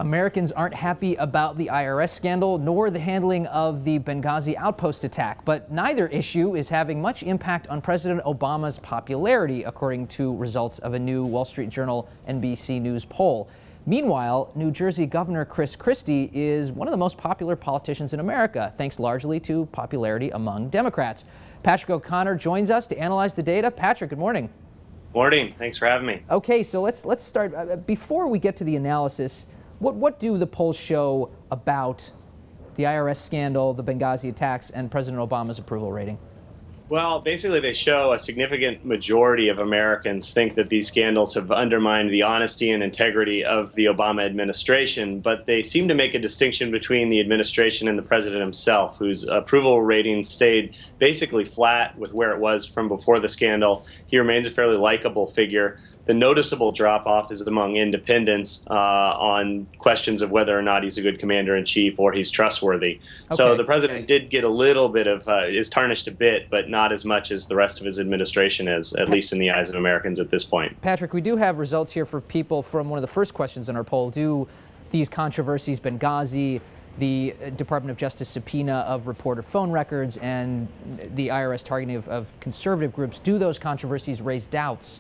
Americans aren't happy about the IRS scandal nor the handling of the Benghazi outpost attack, but neither issue is having much impact on President Obama's popularity, according to results of a new Wall Street Journal NBC News poll. Meanwhile, New Jersey Governor Christie is one of the most popular politicians in America, thanks largely to popularity among Democrats. Patrick O'Connor joins us to analyze the data. Patrick, good morning. Morning. Thanks for having me. Okay, so let's start. Before we get to the analysis, what do the polls show about the IRS scandal, the Benghazi attacks, and President Obama's approval rating? Well, basically they show a significant majority of Americans think that these scandals have undermined the honesty and integrity of the Obama administration, but they seem to make a distinction between the administration and the president himself, whose approval rating stayed basically flat with where it was from before the scandal. He remains a fairly likable figure. The noticeable drop-off is among independents on questions of whether or not he's a good commander-in-chief or he's trustworthy. Okay. So the president did get a little bit of, is tarnished a bit, but not as much as the rest of his administration is, at least in the eyes of Americans at this point. Patrick, we do have results here for people from one of the first questions in our poll. Do these controversies, Benghazi, the Department of Justice subpoena of reporter phone records, and the IRS targeting of conservative groups, do those controversies raise doubts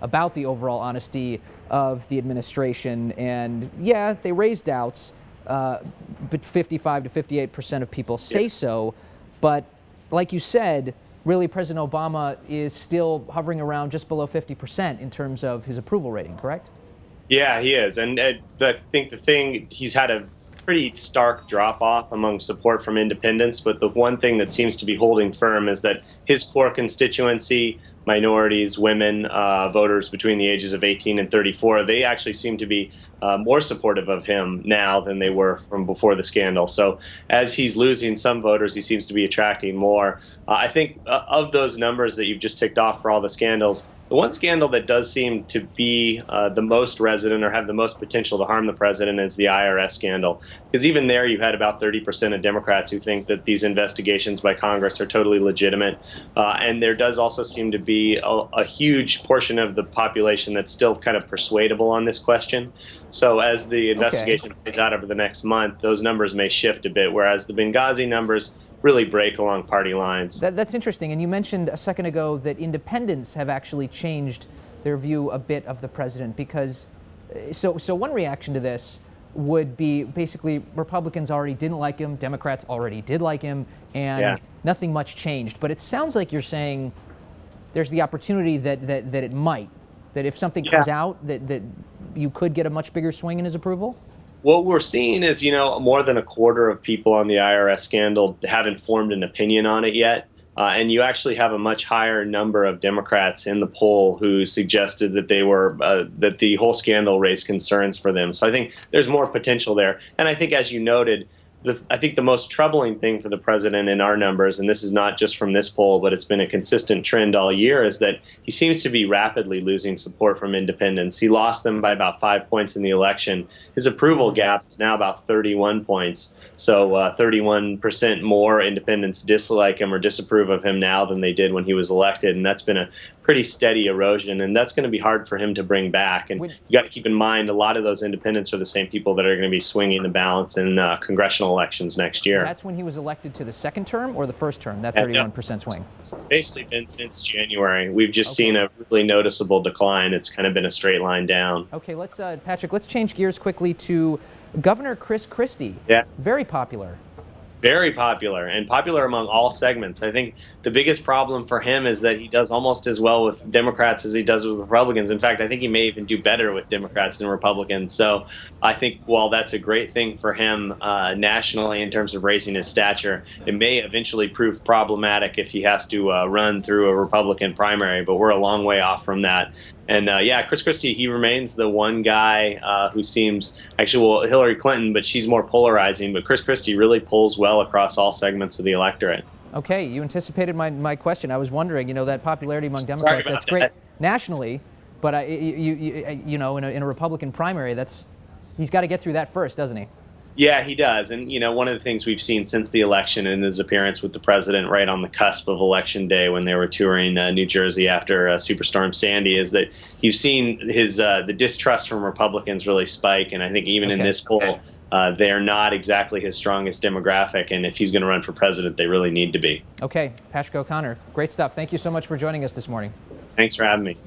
about the overall honesty of the administration? And yeah, they raise doubts, but 55 to 58% of people say so. But like you said, really President Obama is still hovering around just below 50% in terms of his approval rating, correct? Yeah, he is. And I think the thing, he's had a pretty stark drop-off among support from independents, but the one thing that seems to be holding firm is that his core constituency, minorities, women, voters between the ages of 18 and 34, they actually seem to be more supportive of him now than they were from before the scandal. So as he's losing some voters, he seems to be attracting more. I think of those numbers that you've just ticked off for all the scandals, the one scandal that does seem to be the most resonant or have the most potential to harm the president is the IRS scandal. Because even there, you've had about 30% of Democrats who think that these investigations by Congress are totally legitimate. And there does also seem to be a huge portion of the population that's still kind of persuadable on this question. So as the investigation plays out over the next month, those numbers may shift a bit, whereas the Benghazi numbers really break along party lines. That's interesting. And you mentioned a second ago that independents have actually changed their view a bit of the president, because so one reaction to this would be basically Republicans already didn't like him, Democrats already did like him, and nothing much changed. But it sounds like you're saying there's the opportunity that it might, that if something comes out, that you could get a much bigger swing in his approval? What we're seeing is, more than a quarter of people on the IRS scandal haven't formed an opinion on it yet. And you actually have a much higher number of Democrats in the poll who suggested that they were that the whole scandal raised concerns for them. So I think there's more potential there. And I think, as you noted, I think the most troubling thing for the president in our numbers, and this is not just from this poll, but it's been a consistent trend all year, is that he seems to be rapidly losing support from independents. He lost them by about 5 points in the election. His approval gap is now about 31 points. So 31% more independents dislike him or disapprove of him now than they did when he was elected. And that's been a pretty steady erosion. And that's going to be hard for him to bring back. And you got to keep in mind, a lot of those independents are the same people that are going to be swinging the balance in congressional elections next year. That's when he was elected to the second term or the first term, that 31% swing? It's basically been since January. We've just seen a really noticeable decline. It's kind of been a straight line down. Okay, Patrick, let's change gears quickly to Governor Christie. Yeah. Very popular. Very popular, and popular among all segments. I think the biggest problem for him is that he does almost as well with Democrats as he does with Republicans. In fact, I think he may even do better with Democrats than Republicans. So I think while that's a great thing for him nationally in terms of raising his stature, it may eventually prove problematic if he has to run through a Republican primary, but we're a long way off from that. And Chris Christie, he remains the one guy who seems, Hillary Clinton, but she's more polarizing, but Chris Christie really pulls well across all segments of the electorate. Okay, you anticipated my question. I was wondering, that popularity among Democrats, that's great nationally, but in a Republican primary, he's got to get through that first, doesn't he? Yeah, he does. And, one of the things we've seen since the election and his appearance with the president right on the cusp of Election Day when they were touring New Jersey after Superstorm Sandy is that you've seen the distrust from Republicans really spike. And I think even in this poll, they're not exactly his strongest demographic. And if he's going to run for president, they really need to be. Okay, Patrick O'Connor, great stuff. Thank you so much for joining us this morning. Thanks for having me.